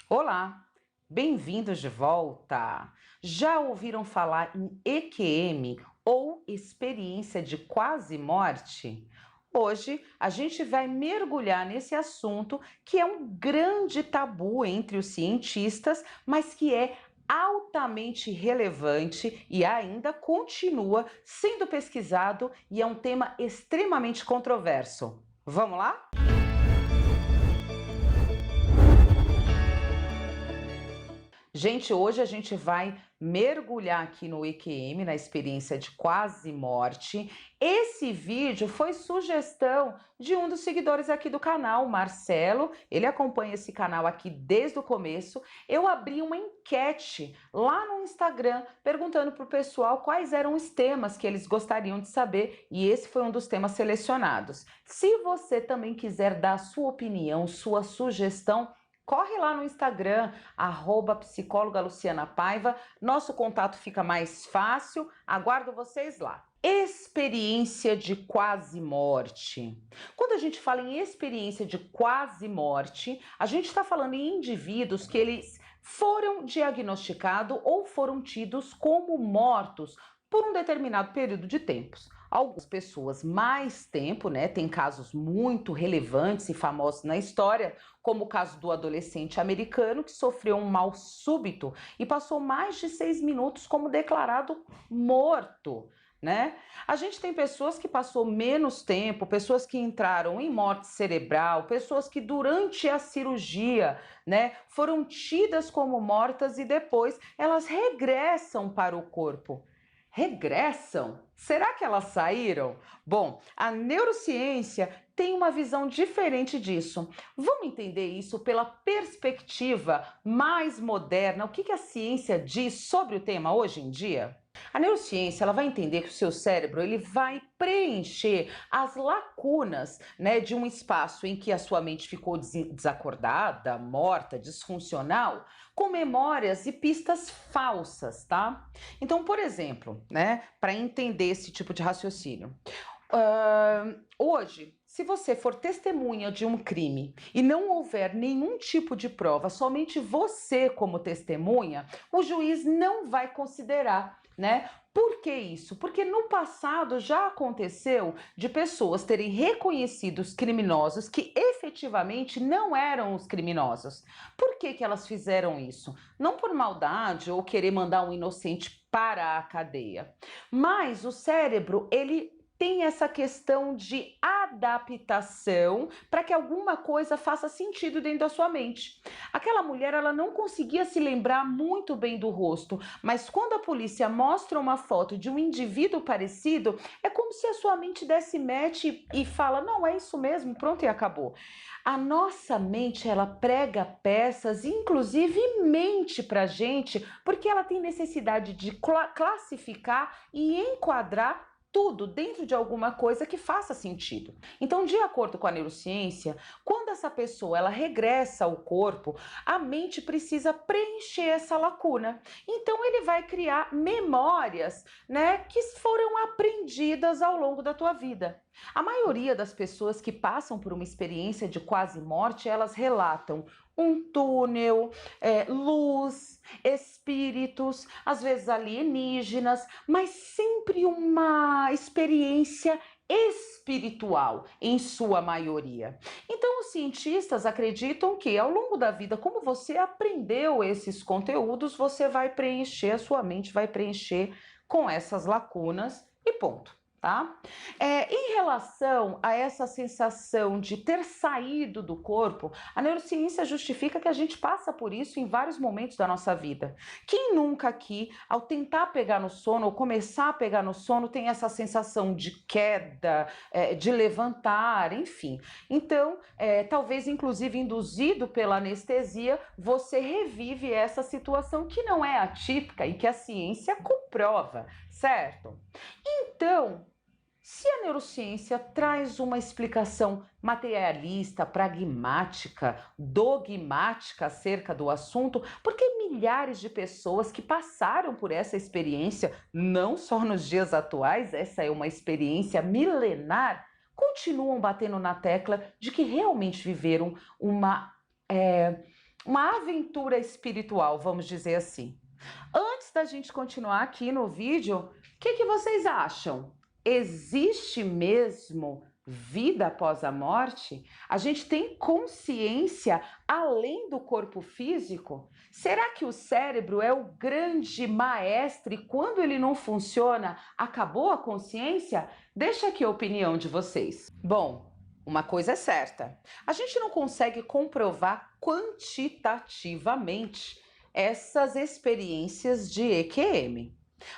Olá, bem-vindos de volta! Já ouviram falar em EQM ou experiência de quase morte? Hoje a gente vai mergulhar nesse assunto que é um grande tabu entre os cientistas, mas que é altamente relevante e ainda continua sendo pesquisado e é um tema extremamente controverso. Vamos lá? Gente, hoje a gente vai mergulhar aqui no EQM, na experiência de quase morte. Esse vídeo foi sugestão de um dos seguidores aqui do canal, Marcelo. Ele acompanha esse canal aqui desde o começo. Eu abri uma enquete lá no Instagram, perguntando para o pessoal quais eram os temas que eles gostariam de saber, e esse foi um dos temas selecionados. Se você também quiser dar sua opinião, sua sugestão, corre lá no Instagram, @psicóloga Luciana Paiva. Nosso contato fica mais fácil. Aguardo vocês lá. Experiência de quase morte. Quando a gente fala em experiência de quase morte, a gente está falando em indivíduos que eles foram diagnosticados ou foram tidos como mortos por um determinado período de tempos. Algumas pessoas mais tempo, né? Tem casos muito relevantes e famosos na história, como o caso do adolescente americano que sofreu um mal súbito e passou mais de 6 minutos como declarado morto, né? A gente tem pessoas que passou menos tempo, pessoas que entraram em morte cerebral, pessoas que durante a cirurgia, né, foram tidas como mortas e depois elas regressam para o corpo. Regressam? Será que elas saíram? Bom, a neurociência tem uma visão diferente disso. Vamos entender isso pela perspectiva mais moderna. O que a ciência diz sobre o tema hoje em dia? A neurociência ela vai entender que o seu cérebro ele vai preencher as lacunas, né, de um espaço em que a sua mente ficou desacordada, morta, disfuncional, com memórias e pistas falsas, tá? Então, por exemplo, né, para entender esse tipo de raciocínio, hoje, se você for testemunha de um crime e não houver nenhum tipo de prova, somente você como testemunha, o juiz não vai considerar, né? Por que isso? Porque no passado já aconteceu de pessoas terem reconhecido os criminosos que efetivamente não eram os criminosos. Por que elas fizeram isso? Não por maldade ou querer mandar um inocente para a cadeia, mas o cérebro, ele tem essa questão de adaptação para que alguma coisa faça sentido dentro da sua mente. Aquela mulher, ela não conseguia se lembrar muito bem do rosto, mas quando a polícia mostra uma foto de um indivíduo parecido, é como se a sua mente desse match e fala, não, é isso mesmo, pronto e acabou. A nossa mente, ela prega peças, inclusive mente pra gente, porque ela tem necessidade de classificar e enquadrar tudo dentro de alguma coisa que faça sentido. Então, de acordo com a neurociência, quando essa pessoa ela regressa ao corpo, a mente precisa preencher essa lacuna. Então, ele vai criar memórias, né, que foram aprendidas ao longo da tua vida. A maioria das pessoas que passam por uma experiência de quase morte, elas relatam um túnel, luz, espíritos, às vezes alienígenas, mas sempre uma experiência espiritual, em sua maioria. Então, os cientistas acreditam que ao longo da vida, como você aprendeu esses conteúdos, você vai preencher, a sua mente vai preencher com essas lacunas e ponto. Tá? Em relação a essa sensação de ter saído do corpo, a neurociência justifica que a gente passa por isso em vários momentos da nossa vida. Quem nunca aqui, ao tentar pegar no sono ou começar a pegar no sono, tem essa sensação de queda, de levantar, enfim. Então, talvez inclusive induzido pela anestesia, você revive essa situação que não é atípica e que a ciência comprova, certo? Então, se a neurociência traz uma explicação materialista, pragmática, dogmática acerca do assunto, por que milhares de pessoas que passaram por essa experiência, não só nos dias atuais, essa é uma experiência milenar, continuam batendo na tecla de que realmente viveram uma aventura espiritual, vamos dizer assim. Antes da gente continuar aqui no vídeo, o que vocês acham? Existe mesmo vida após a morte? A gente tem consciência além do corpo físico? Será que o cérebro é o grande maestro e quando ele não funciona, acabou a consciência? Deixa aqui a opinião de vocês. Bom, uma coisa é certa, a gente não consegue comprovar quantitativamente essas experiências de EQM,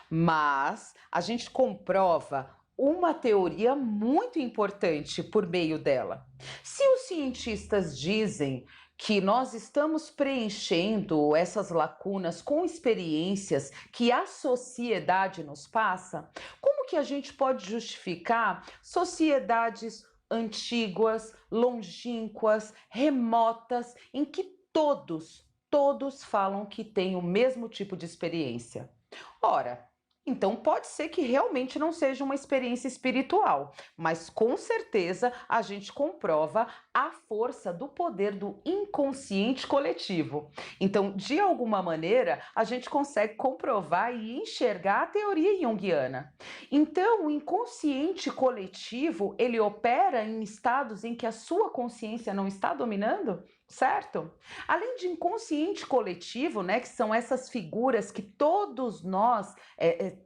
mas a gente comprova uma teoria muito importante por meio dela. Se os cientistas dizem que nós estamos preenchendo essas lacunas com experiências que a sociedade nos passa, como que a gente pode justificar sociedades antigas, longínquas, remotas, em que todos falam que têm o mesmo tipo de experiência? Ora, então pode ser que realmente não seja uma experiência espiritual, mas com certeza a gente comprova a força do poder do inconsciente coletivo. Então, de alguma maneira, a gente consegue comprovar e enxergar a teoria junguiana. Então, o inconsciente coletivo, ele opera em estados em que a sua consciência não está dominando? Certo? Além de inconsciente coletivo, né, que são essas figuras que todos nós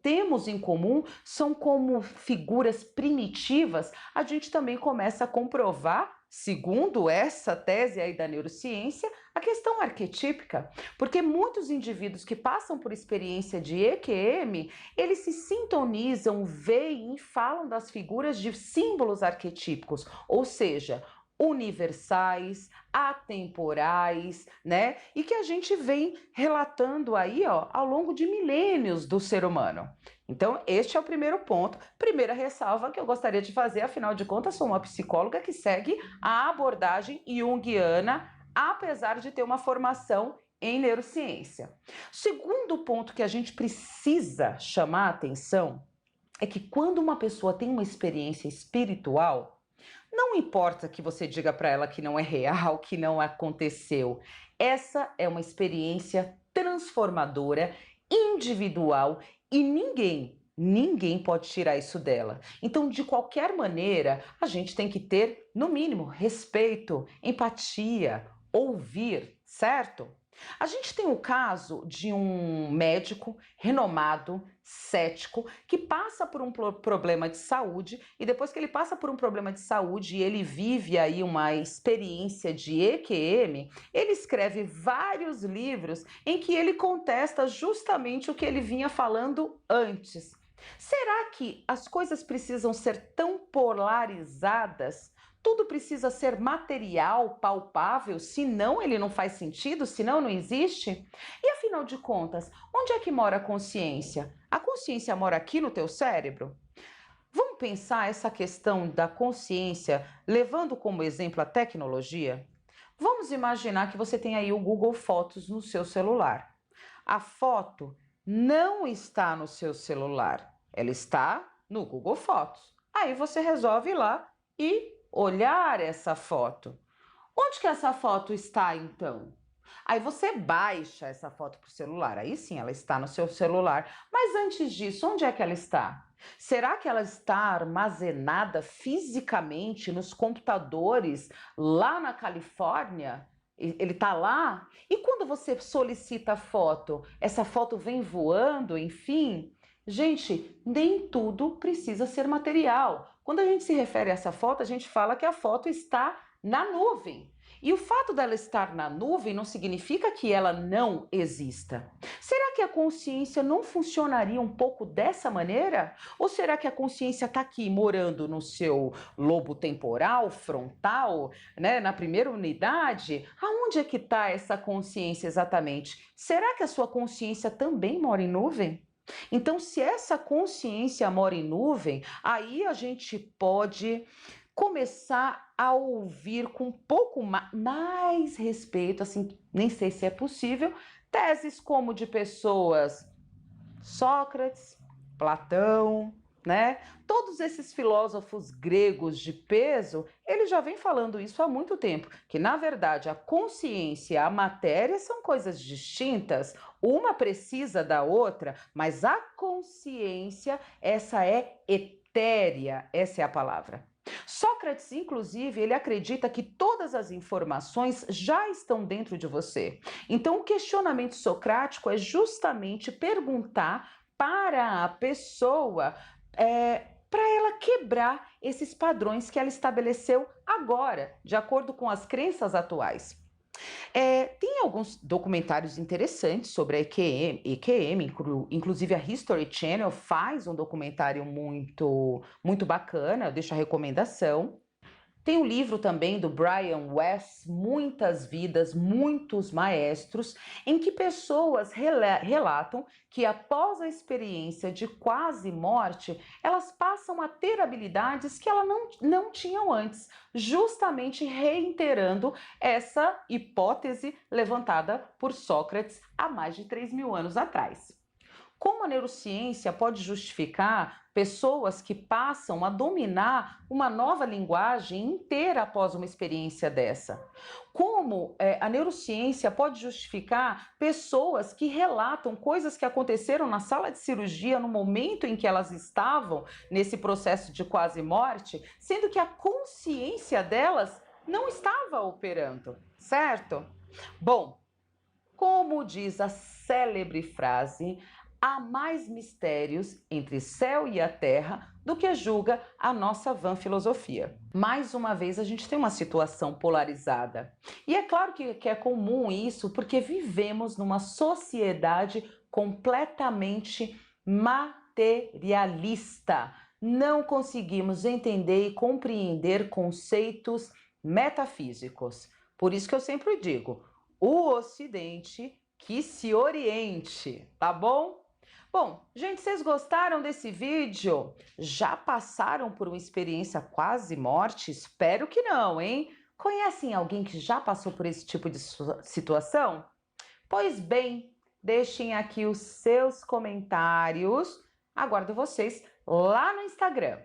temos em comum, são como figuras primitivas, a gente também começa a comprovar, segundo essa tese aí da neurociência, a questão arquetípica, porque muitos indivíduos que passam por experiência de EQM, eles se sintonizam, veem e falam das figuras de símbolos arquetípicos, ou seja, universais, atemporais, né? E que a gente vem relatando aí, ó, ao longo de milênios do ser humano. Então, este é o primeiro ponto, primeira ressalva que eu gostaria de fazer, afinal de contas, sou uma psicóloga que segue a abordagem junguiana, apesar de ter uma formação em neurociência. Segundo ponto que a gente precisa chamar a atenção é que quando uma pessoa tem uma experiência espiritual, não importa que você diga para ela que não é real, que não aconteceu. Essa é uma experiência transformadora, individual e ninguém pode tirar isso dela. Então, de qualquer maneira, a gente tem que ter, no mínimo, respeito, empatia, ouvir, certo? A gente tem o caso de um médico renomado, cético, que passa por um problema de saúde e depois que ele passa por um problema de saúde e ele vive aí uma experiência de EQM, ele escreve vários livros em que ele contesta justamente o que ele vinha falando antes. Será que as coisas precisam ser tão polarizadas? Tudo precisa ser material, palpável, senão ele não faz sentido, senão não existe? E afinal de contas, onde é que mora a consciência? A consciência mora aqui no teu cérebro? Vamos pensar essa questão da consciência levando como exemplo a tecnologia? Vamos imaginar que você tem aí o Google Fotos no seu celular. A foto não está no seu celular, ela está no Google Fotos. Aí você resolve ir lá e olhar essa foto. Onde que essa foto está, então? Aí você baixa essa foto para o celular, aí sim ela está no seu celular. Mas antes disso, onde é que ela está? Será que ela está armazenada fisicamente nos computadores lá na Califórnia? Ele está lá? E quando você solicita a foto, essa foto vem voando, enfim? Gente, nem tudo precisa ser material. Quando a gente se refere a essa foto, a gente fala que a foto está na nuvem. E o fato dela estar na nuvem não significa que ela não exista. Será que a consciência não funcionaria um pouco dessa maneira? Ou será que a consciência está aqui morando no seu lobo temporal, frontal, né, na primeira unidade? Aonde é que está essa consciência exatamente? Será que a sua consciência também mora em nuvem? Então, se essa consciência mora em nuvem, aí a gente pode começar a ouvir com um pouco mais respeito, assim, nem sei se é possível, teses como de pessoas Sócrates, Platão, né? Todos esses filósofos gregos de peso, eles já vêm falando isso há muito tempo, que na verdade a consciência e a matéria são coisas distintas, uma precisa da outra, mas a consciência, essa é etérea, essa é a palavra. Sócrates, inclusive, ele acredita que todas as informações já estão dentro de você. Então, o questionamento socrático é justamente perguntar para a pessoa, para ela quebrar esses padrões que ela estabeleceu agora, de acordo com as crenças atuais. Tem alguns documentários interessantes sobre a EQM, inclusive a History Channel faz um documentário muito bacana, eu deixo a recomendação. Tem um livro também do Brian Weiss, Muitas Vidas, Muitos Maestros, em que pessoas relatam que após a experiência de quase morte, elas passam a ter habilidades que elas não tinham antes, justamente reiterando essa hipótese levantada por Sócrates há mais de 3.000 anos atrás. Como a neurociência pode justificar pessoas que passam a dominar uma nova linguagem inteira após uma experiência dessa? Como a neurociência pode justificar pessoas que relatam coisas que aconteceram na sala de cirurgia no momento em que elas estavam nesse processo de quase morte, sendo que a consciência delas não estava operando, certo? Bom, como diz a célebre frase, há mais mistérios entre céu e a terra do que julga a nossa vã filosofia. Mais uma vez, a gente tem uma situação polarizada. E é claro que é comum isso, porque vivemos numa sociedade completamente materialista. Não conseguimos entender e compreender conceitos metafísicos. Por isso que eu sempre digo, o Ocidente que se oriente, tá bom? Bom, gente, vocês gostaram desse vídeo? Já passaram por uma experiência quase morte? Espero que não, hein? Conhecem alguém que já passou por esse tipo de situação? Pois bem, deixem aqui os seus comentários. Aguardo vocês lá no Instagram.